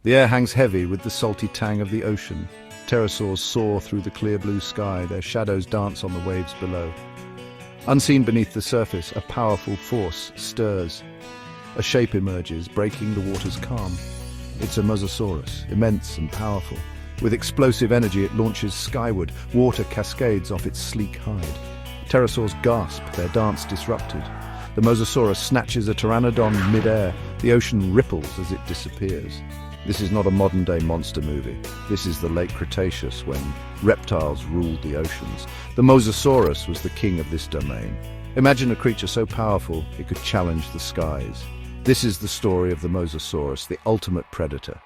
The air hangs heavy with the salty tang of the ocean. Pterosaurs soar through the clear blue sky, their shadows dance on the waves below. Unseen beneath the surface, a powerful force stirs. A shape emerges, breaking the water's calm. It's a Mosasaurus, immense and powerful. With explosive energy, it launches skyward. Water cascades off its sleek hide. Pterosaurs gasp, their dance disrupted. The Mosasaurus snatches a pteranodon mid-air. The ocean ripples as it disappears. This is not a modern-day monster movie. This is the late Cretaceous, when reptiles ruled the oceans. The Mosasaurus was the king of this domain. Imagine a creature so powerful it could challenge the skies. This is the story of the Mosasaurus, the ultimate predator.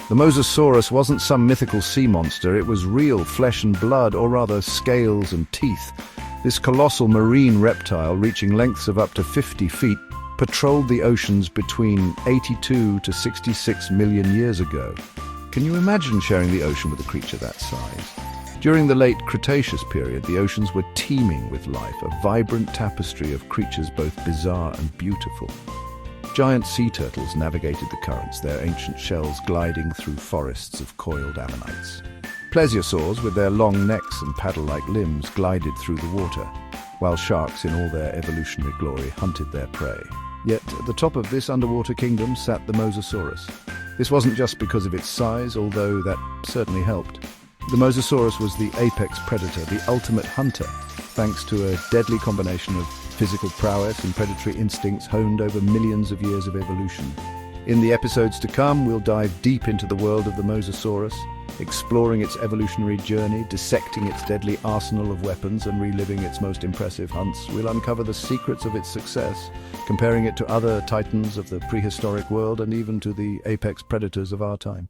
The Mosasaurus wasn't some mythical sea monster, it was real flesh and blood, or rather scales and teeth. This colossal marine reptile, reaching lengths of up to 50 feet, patrolled the oceans between 82 to 66 million years ago. Can you imagine sharing the ocean with a creature that size? During the late Cretaceous period, the oceans were teeming with life, a vibrant tapestry of creatures both bizarre and beautiful. Giant sea turtles navigated the currents, their ancient shells gliding through forests of coiled ammonites. Plesiosaurs, with their long necks and paddle-like limbs, glided through the water, while sharks in all their evolutionary glory hunted their prey. Yet, at the top of this underwater kingdom sat the Mosasaurus. This wasn't just because of its size, although that certainly helped. The Mosasaurus was the apex predator, the ultimate hunter, thanks to a deadly combination of physical prowess and predatory instincts honed over millions of years of evolution. In the episodes to come, we'll dive deep into the world of the Mosasaurus, exploring its evolutionary journey, dissecting its deadly arsenal of weapons, and reliving its most impressive hunts. We'll uncover the secrets of its success, comparing it to other titans of the prehistoric world and even to the apex predators of our time.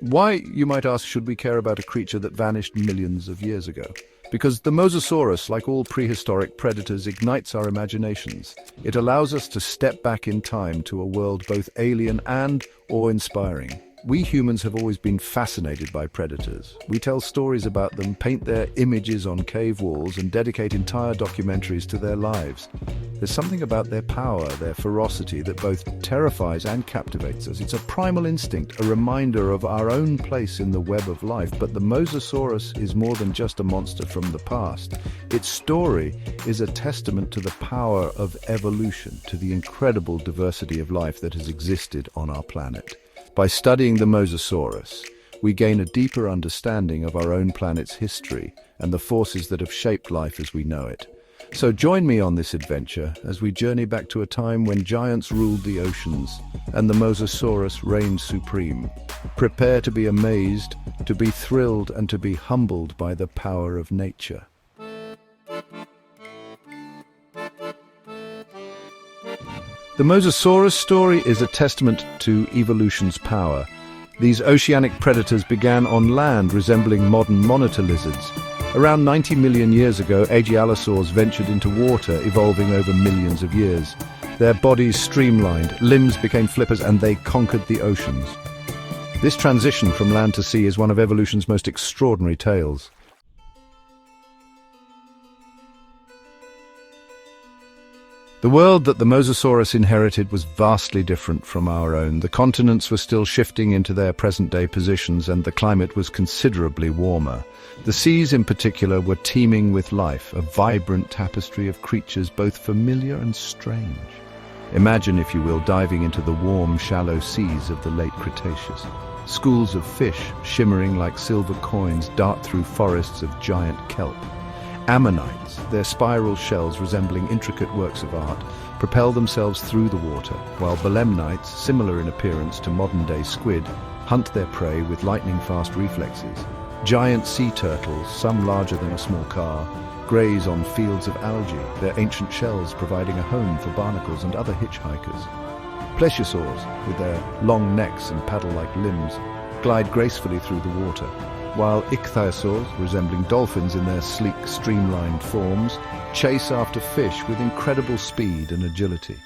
Why, you might ask, should we care about a creature that vanished millions of years ago? Because the Mosasaurus, like all prehistoric predators, ignites our imaginations. It allows us to step back in time to a world both alien and awe-inspiring. We humans have always been fascinated by predators. We tell stories about them, paint their images on cave walls, and dedicate entire documentaries to their lives. There's something about their power, their ferocity, that both terrifies and captivates us. It's a primal instinct, a reminder of our own place in the web of life. But the Mosasaurus is more than just a monster from the past. Its story is a testament to the power of evolution, to the incredible diversity of life that has existed on our planet. By studying the Mosasaurus, we gain a deeper understanding of our own planet's history and the forces that have shaped life as we know it. So join me on this adventure as we journey back to a time when giants ruled the oceans and the Mosasaurus reigned supreme. Prepare to be amazed, to be thrilled, and to be humbled by the power of nature. The Mosasaurus story is a testament to evolution's power. These oceanic predators began on land, resembling modern monitor lizards. Around 90 million years ago, Agialosaurs ventured into water, evolving over millions of years. Their bodies streamlined, limbs became flippers, and they conquered the oceans. This transition from land to sea is one of evolution's most extraordinary tales. The world that the Mosasaurus inherited was vastly different from our own. The continents were still shifting into their present-day positions, and the climate was considerably warmer. The seas in particular were teeming with life, a vibrant tapestry of creatures both familiar and strange. Imagine, if you will, diving into the warm, shallow seas of the late Cretaceous. Schools of fish, shimmering like silver coins, dart through forests of giant kelp. Ammonites, their spiral shells resembling intricate works of art, propel themselves through the water, while belemnites, similar in appearance to modern-day squid, hunt their prey with lightning-fast reflexes. Giant sea turtles, some larger than a small car, graze on fields of algae, their ancient shells providing a home for barnacles and other hitchhikers. Plesiosaurs, with their long necks and paddle-like limbs, glide gracefully through the water, while ichthyosaurs, resembling dolphins in their sleek, streamlined forms, chase after fish with incredible speed and agility.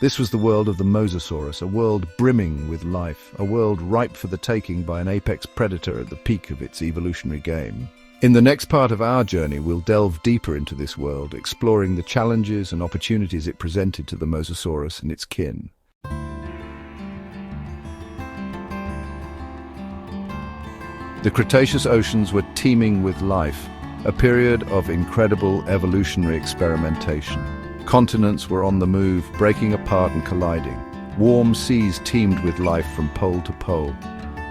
This was the world of the Mosasaurus, a world brimming with life, a world ripe for the taking by an apex predator at the peak of its evolutionary game. In the next part of our journey, we'll delve deeper into this world, exploring the challenges and opportunities it presented to the Mosasaurus and its kin. The Cretaceous Oceans were teeming with life, a period of incredible evolutionary experimentation. Continents were on the move, breaking apart and colliding. Warm seas teemed with life from pole to pole.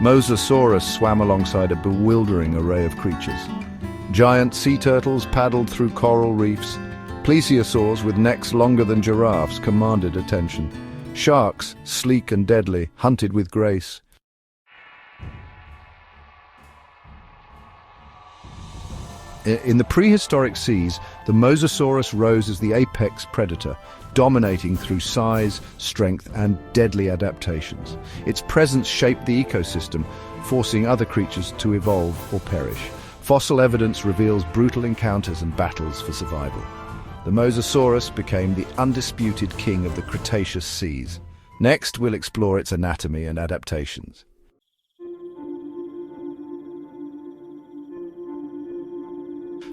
Mosasaurus swam alongside a bewildering array of creatures. Giant sea turtles paddled through coral reefs. Plesiosaurs with necks longer than giraffes commanded attention. Sharks, sleek and deadly, hunted with grace. In the prehistoric seas, the Mosasaurus rose as the apex predator, dominating through size, strength, and deadly adaptations. Its presence shaped the ecosystem, forcing other creatures to evolve or perish. Fossil evidence reveals brutal encounters and battles for survival. The Mosasaurus became the undisputed king of the Cretaceous seas. Next, we'll explore its anatomy and adaptations.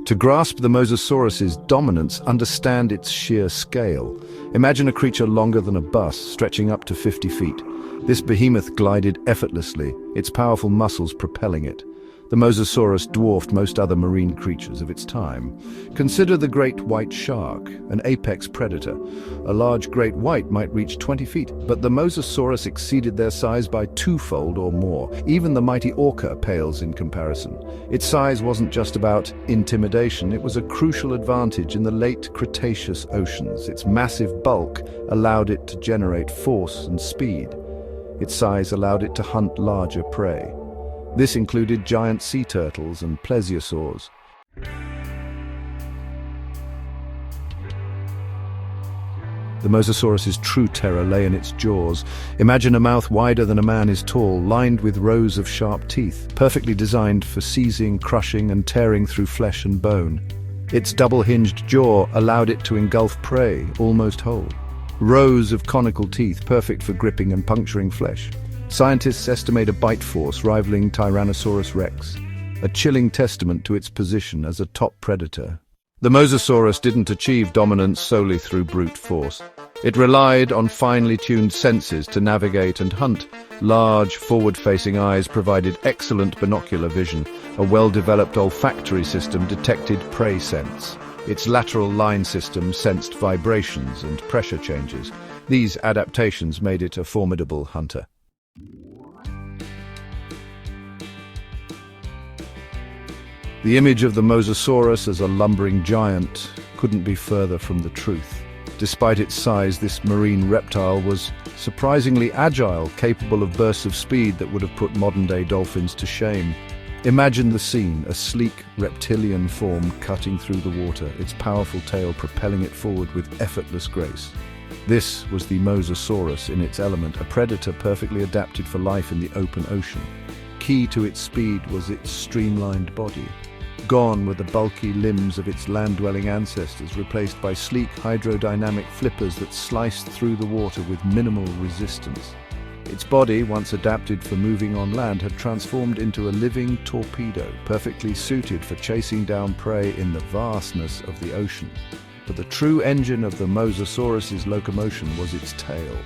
To grasp the Mosasaurus's dominance, understand its sheer scale. Imagine a creature longer than a bus, stretching up to 50 feet. This behemoth glided effortlessly, its powerful muscles propelling it. The Mosasaurus dwarfed most other marine creatures of its time. Consider the great white shark, an apex predator. A large great white might reach 20 feet, but the Mosasaurus exceeded their size by twofold or more. Even the mighty orca pales in comparison. Its size wasn't just about intimidation, it was a crucial advantage in the late Cretaceous Oceans. Its massive bulk allowed it to generate force and speed. Its size allowed it to hunt larger prey. This included giant sea turtles and plesiosaurs. The Mosasaurus's true terror lay in its jaws. Imagine a mouth wider than a man is tall, lined with rows of sharp teeth, perfectly designed for seizing, crushing, and tearing through flesh and bone. Its double-hinged jaw allowed it to engulf prey, almost whole. Rows of conical teeth, perfect for gripping and puncturing flesh. Scientists estimate a bite force rivaling Tyrannosaurus rex, a chilling testament to its position as a top predator. The Mosasaurus didn't achieve dominance solely through brute force. It relied on finely tuned senses to navigate and hunt. Large, forward-facing eyes provided excellent binocular vision. A well-developed olfactory system detected prey scents. Its lateral line system sensed vibrations and pressure changes. These adaptations made it a formidable hunter. The image of the Mosasaurus as a lumbering giant couldn't be further from the truth. Despite its size, this marine reptile was surprisingly agile, capable of bursts of speed that would have put modern-day dolphins to shame. Imagine the scene, a sleek reptilian form cutting through the water, its powerful tail propelling it forward with effortless grace. This was the Mosasaurus in its element, a predator perfectly adapted for life in the open ocean. Key to its speed was its streamlined body. Gone were the bulky limbs of its land-dwelling ancestors, replaced by sleek hydrodynamic flippers that sliced through the water with minimal resistance. Its body, once adapted for moving on land, had transformed into a living torpedo, perfectly suited for chasing down prey in the vastness of the ocean. But the true engine of the Mosasaurus's locomotion was its tail.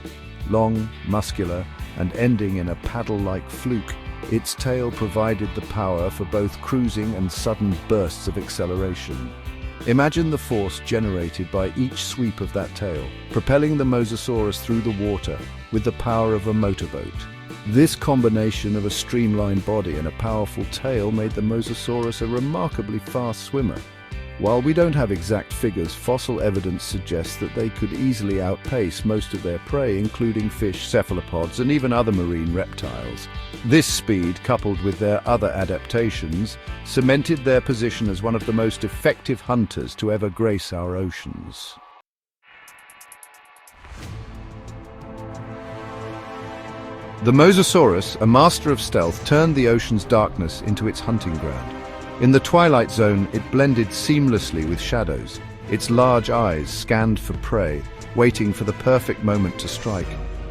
Long, muscular, and ending in a paddle-like fluke, its tail provided the power for both cruising and sudden bursts of acceleration. Imagine the force generated by each sweep of that tail, propelling the Mosasaurus through the water with the power of a motorboat. This combination of a streamlined body and a powerful tail made the Mosasaurus a remarkably fast swimmer. While we don't have exact figures, fossil evidence suggests that they could easily outpace most of their prey, including fish, cephalopods, and even other marine reptiles. This speed, coupled with their other adaptations, cemented their position as one of the most effective hunters to ever grace our oceans. The Mosasaurus, a master of stealth, turned the ocean's darkness into its hunting ground. In the twilight zone, it blended seamlessly with shadows. Its large eyes scanned for prey, waiting for the perfect moment to strike.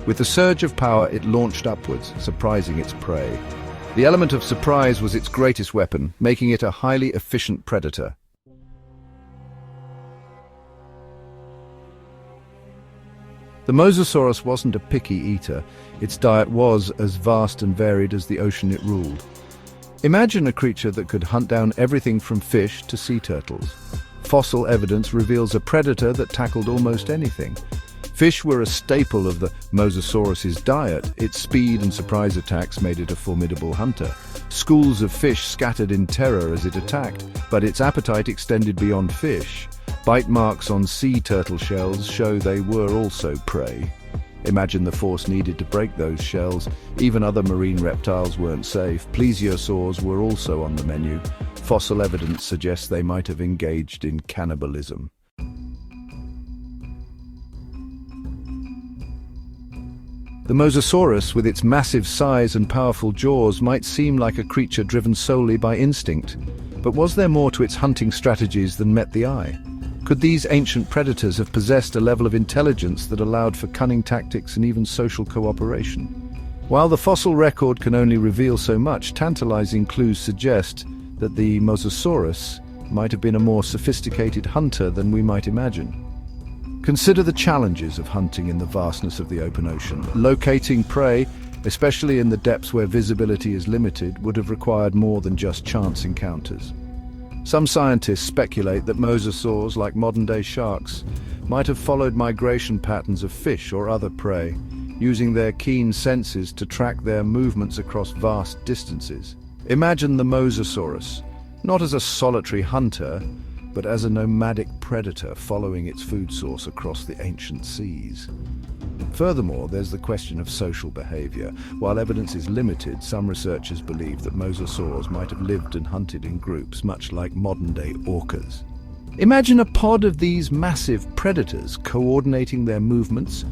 With a surge of power, it launched upwards, surprising its prey. The element of surprise was its greatest weapon, making it a highly efficient predator. The Mosasaurus wasn't a picky eater. Its diet was as vast and varied as the ocean it ruled. Imagine a creature that could hunt down everything from fish to sea turtles. Fossil evidence reveals a predator that tackled almost anything. Fish were a staple of the Mosasaurus's diet. Its speed and surprise attacks made it a formidable hunter. Schools of fish scattered in terror as it attacked, but its appetite extended beyond fish. Bite marks on sea turtle shells show they were also prey. Imagine the force needed to break those shells. Even other marine reptiles weren't safe. Plesiosaurs were also on the menu. Fossil evidence suggests they might have engaged in cannibalism. The Mosasaurus, with its massive size and powerful jaws, might seem like a creature driven solely by instinct. But was there more to its hunting strategies than met the eye? Could these ancient predators have possessed a level of intelligence that allowed for cunning tactics and even social cooperation? While the fossil record can only reveal so much, tantalizing clues suggest that the Mosasaurus might have been a more sophisticated hunter than we might imagine. Consider the challenges of hunting in the vastness of the open ocean. Locating prey, especially in the depths where visibility is limited, would have required more than just chance encounters. Some scientists speculate that mosasaurs, like modern-day sharks, might have followed migration patterns of fish or other prey, using their keen senses to track their movements across vast distances. Imagine the Mosasaurus, not as a solitary hunter, but as a nomadic predator following its food source across the ancient seas. Furthermore, there's the question of social behavior. While evidence is limited, some researchers believe that mosasaurs might have lived and hunted in groups, much like modern-day orcas. Imagine a pod of these massive predators coordinating their movements,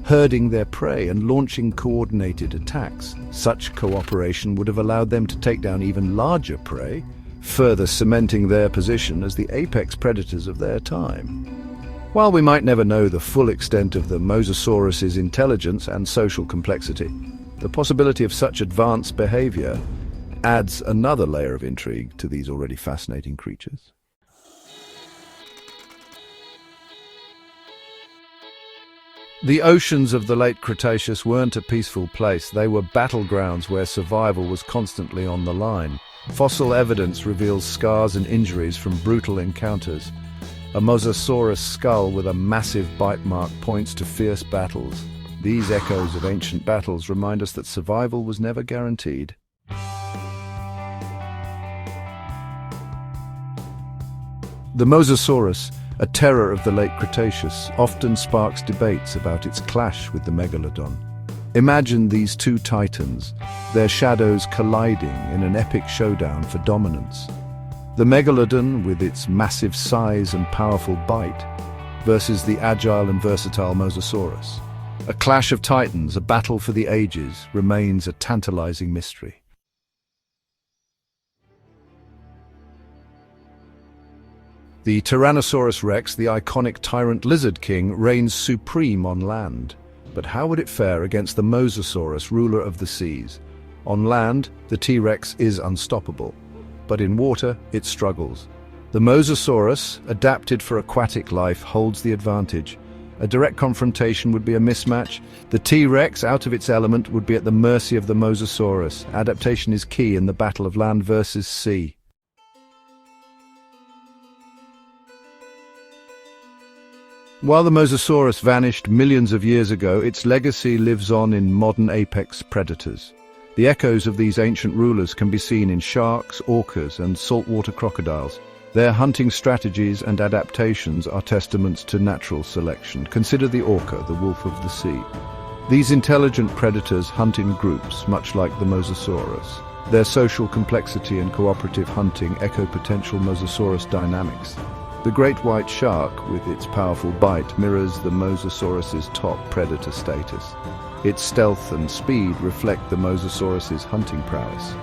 herding their prey, and launching coordinated attacks. Such cooperation would have allowed them to take down even larger prey, further cementing their position as the apex predators of their time. While we might never know the full extent of the Mosasaurus's intelligence and social complexity, the possibility of such advanced behavior adds another layer of intrigue to these already fascinating creatures. The oceans of the late Cretaceous weren't a peaceful place. They were battlegrounds where survival was constantly on the line. Fossil evidence reveals scars and injuries from brutal encounters. A Mosasaurus skull with a massive bite mark points to fierce battles. These echoes of ancient battles remind us that survival was never guaranteed. The Mosasaurus, a terror of the late Cretaceous, often sparks debates about its clash with the megalodon. Imagine these two titans, their shadows colliding in an epic showdown for dominance. The megalodon, with its massive size and powerful bite, versus the agile and versatile Mosasaurus. A clash of titans, a battle for the ages, remains a tantalizing mystery. The Tyrannosaurus rex, the iconic tyrant lizard king, reigns supreme on land. But how would it fare against the Mosasaurus, ruler of the seas? On land, the T-Rex is unstoppable, but in water, it struggles. The Mosasaurus, adapted for aquatic life, holds the advantage. A direct confrontation would be a mismatch. The T-Rex, out of its element, would be at the mercy of the Mosasaurus. Adaptation is key in the battle of land versus sea. While the Mosasaurus vanished millions of years ago, its legacy lives on in modern apex predators. The echoes of these ancient rulers can be seen in sharks, orcas, and saltwater crocodiles. Their hunting strategies and adaptations are testaments to natural selection. Consider the orca, the wolf of the sea. These intelligent predators hunt in groups, much like the Mosasaurus. Their social complexity and cooperative hunting echo potential Mosasaurus dynamics. The great white shark, with its powerful bite, mirrors the Mosasaurus's top predator status. Its stealth and speed reflect the Mosasaurus's hunting prowess.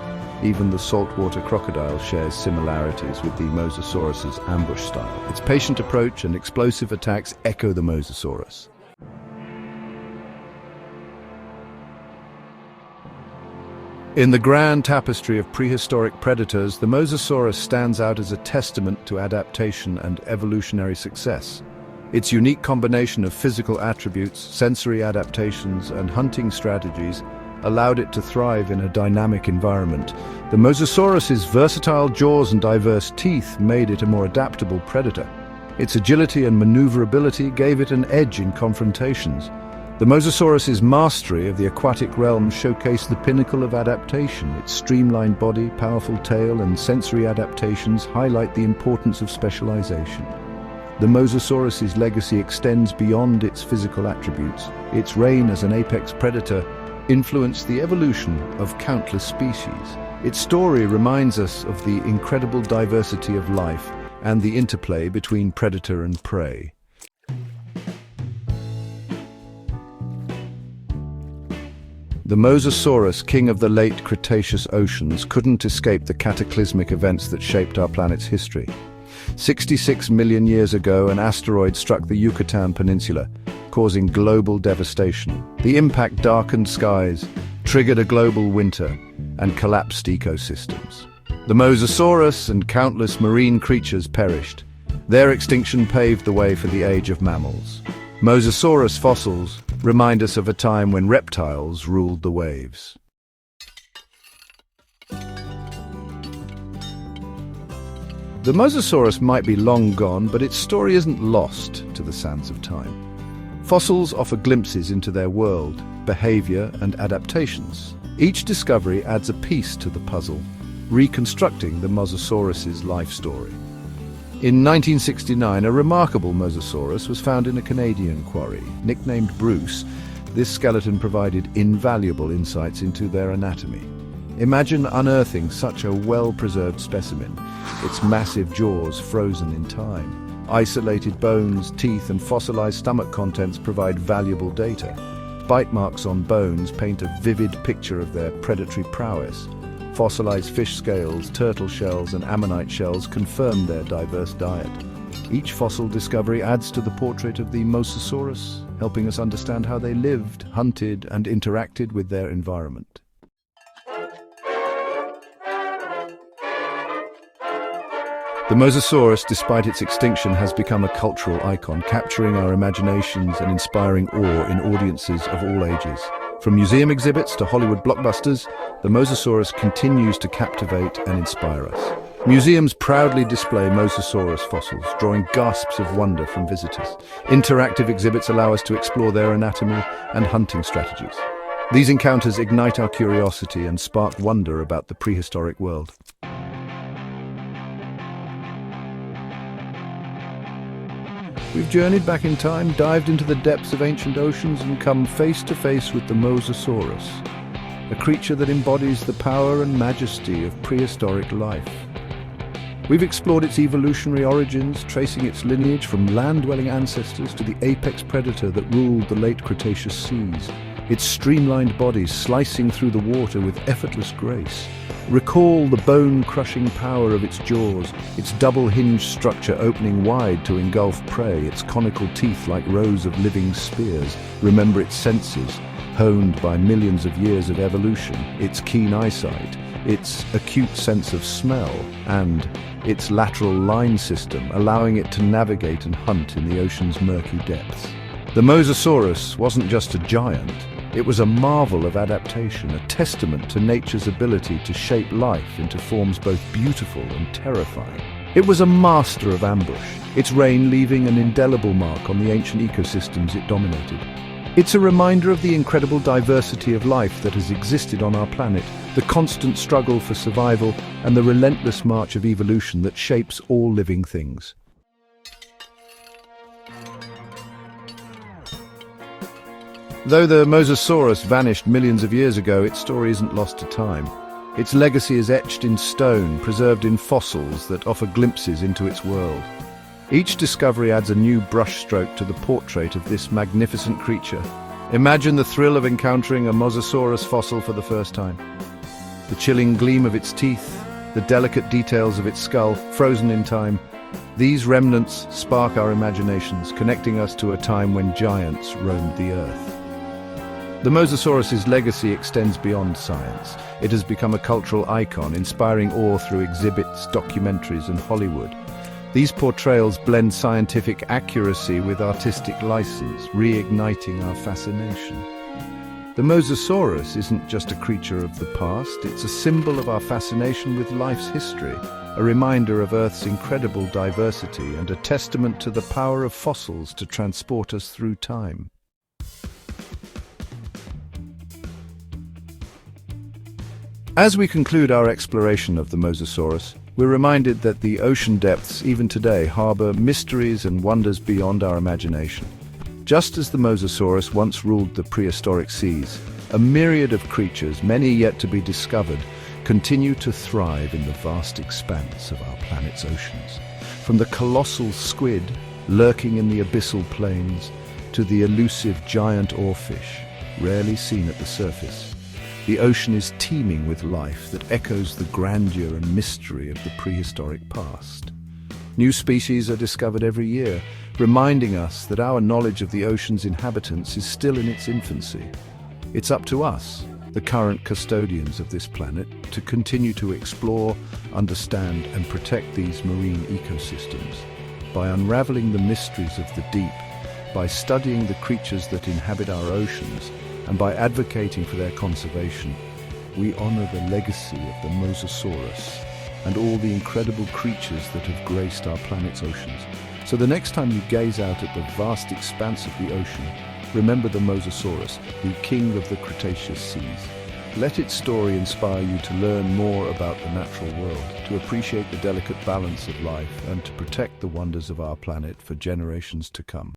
Even the saltwater crocodile shares similarities with the Mosasaurus's ambush style. Its patient approach and explosive attacks echo the Mosasaurus. In the grand tapestry of prehistoric predators, the Mosasaurus stands out as a testament to adaptation and evolutionary success. Its unique combination of physical attributes, sensory adaptations, and hunting strategies allowed it to thrive in a dynamic environment. The Mosasaurus's versatile jaws and diverse teeth made it a more adaptable predator. Its agility and maneuverability gave it an edge in confrontations. The Mosasaurus's mastery of the aquatic realm showcased the pinnacle of adaptation. Its streamlined body, powerful tail, and sensory adaptations highlight the importance of specialization. The Mosasaurus's legacy extends beyond its physical attributes. Its reign as an apex predator influenced the evolution of countless species. Its story reminds us of the incredible diversity of life and the interplay between predator and prey. The Mosasaurus, king of the late Cretaceous Oceans, couldn't escape the cataclysmic events that shaped our planet's history. 66 million years ago, an asteroid struck the Yucatan Peninsula, causing global devastation. The impact darkened skies, triggered a global winter, and collapsed ecosystems. The Mosasaurus and countless marine creatures perished. Their extinction paved the way for the age of mammals. Mosasaurus fossils remind us of a time when reptiles ruled the waves. The Mosasaurus might be long gone, but its story isn't lost to the sands of time. Fossils offer glimpses into their world, behavior, and adaptations. Each discovery adds a piece to the puzzle, reconstructing the Mosasaurus's life story. In 1969, a remarkable Mosasaurus was found in a Canadian quarry. Nicknamed Bruce, this skeleton provided invaluable insights into their anatomy. Imagine unearthing such a well-preserved specimen, its massive jaws frozen in time. Isolated bones, teeth, and fossilized stomach contents provide valuable data. Bite marks on bones paint a vivid picture of their predatory prowess. Fossilized fish scales, turtle shells, and ammonite shells confirm their diverse diet. Each fossil discovery adds to the portrait of the Mosasaurus, helping us understand how they lived, hunted, and interacted with their environment. The Mosasaurus, despite its extinction, has become a cultural icon, capturing our imaginations and inspiring awe in audiences of all ages. From museum exhibits to Hollywood blockbusters, the Mosasaurus continues to captivate and inspire us. Museums proudly display Mosasaurus fossils, drawing gasps of wonder from visitors. Interactive exhibits allow us to explore their anatomy and hunting strategies. These encounters ignite our curiosity and spark wonder about the prehistoric world. We've journeyed back in time, dived into the depths of ancient oceans, and come face to face with the Mosasaurus, a creature that embodies the power and majesty of prehistoric life. We've explored its evolutionary origins, tracing its lineage from land-dwelling ancestors to the apex predator that ruled the late Cretaceous seas, its streamlined body slicing through the water with effortless grace. Recall the bone-crushing power of its jaws, its double-hinged structure opening wide to engulf prey, its conical teeth like rows of living spears. Remember its senses, honed by millions of years of evolution, its keen eyesight, its acute sense of smell, and its lateral line system, allowing it to navigate and hunt in the ocean's murky depths. The Mosasaurus wasn't just a giant. It was a marvel of adaptation, a testament to nature's ability to shape life into forms both beautiful and terrifying. It was a master of ambush, its reign leaving an indelible mark on the ancient ecosystems it dominated. It's a reminder of the incredible diversity of life that has existed on our planet, the constant struggle for survival, and the relentless march of evolution that shapes all living things. Though the Mosasaurus vanished millions of years ago, its story isn't lost to time. Its legacy is etched in stone, preserved in fossils that offer glimpses into its world. Each discovery adds a new brushstroke to the portrait of this magnificent creature. Imagine the thrill of encountering a Mosasaurus fossil for the first time. The chilling gleam of its teeth, the delicate details of its skull, frozen in time. These remnants spark our imaginations, connecting us to a time when giants roamed the earth. The Mosasaurus's legacy extends beyond science. It has become a cultural icon, inspiring awe through exhibits, documentaries, and Hollywood. These portrayals blend scientific accuracy with artistic license, reigniting our fascination. The Mosasaurus isn't just a creature of the past, it's a symbol of our fascination with life's history, a reminder of Earth's incredible diversity and a testament to the power of fossils to transport us through time. As we conclude our exploration of the Mosasaurus, we're reminded that the ocean depths, even today, harbor mysteries and wonders beyond our imagination. Just as the Mosasaurus once ruled the prehistoric seas, a myriad of creatures, many yet to be discovered, continue to thrive in the vast expanse of our planet's oceans. From the colossal squid lurking in the abyssal plains to the elusive giant oarfish, rarely seen at the surface, the ocean is teeming with life that echoes the grandeur and mystery of the prehistoric past. New species are discovered every year, reminding us that our knowledge of the ocean's inhabitants is still in its infancy. It's up to us, the current custodians of this planet, to continue to explore, understand, and protect these marine ecosystems. By unraveling the mysteries of the deep, by studying the creatures that inhabit our oceans, and by advocating for their conservation, we honor the legacy of the Mosasaurus and all the incredible creatures that have graced our planet's oceans. So the next time you gaze out at the vast expanse of the ocean, remember the Mosasaurus, the king of the Cretaceous seas. Let its story inspire you to learn more about the natural world, to appreciate the delicate balance of life, and to protect the wonders of our planet for generations to come.